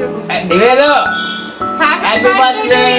Nivedo, happy birthday.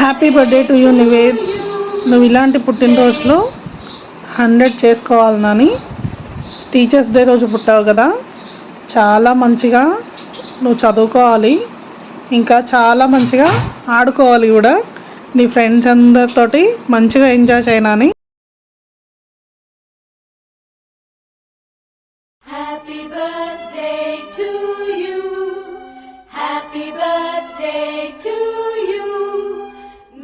Happy birthday to you Nived. నువ్వు ఇలాంటి పుట్టినరోజులు 100 చేసుకోవాలని. టీచర్స్ డే రోజు పుట్టావు కదా, చాలా మంచిగా నువ్వు చదువుకోవాలి, ఇంకా చాలా మంచిగా ఆడుకోవాలి కూడా. నీ ఫ్రెండ్స్ అందరితోటి మంచిగా ఎంజాయ్ చేయనని. Happy birthday to you. Happy birthday to you.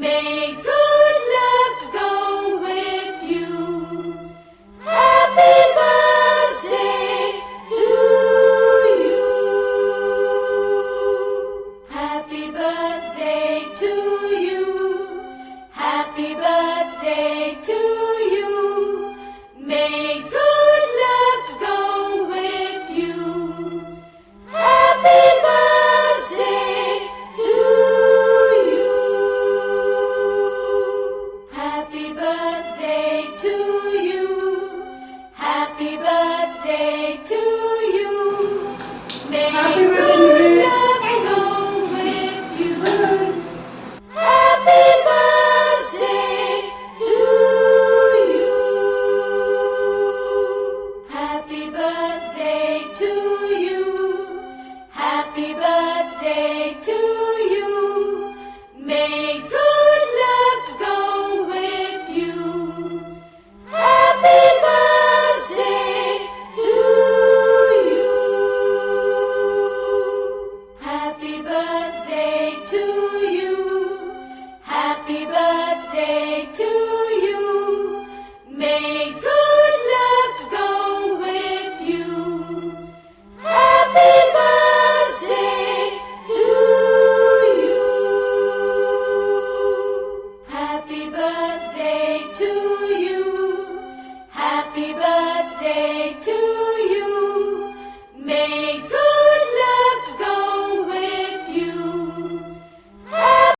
May good luck go with you. Happy birthday to you. Happy birthday to you. Happy birthday to you. May good luck go with you. Happy birthday to you. Happy birthday to you. Happy birthday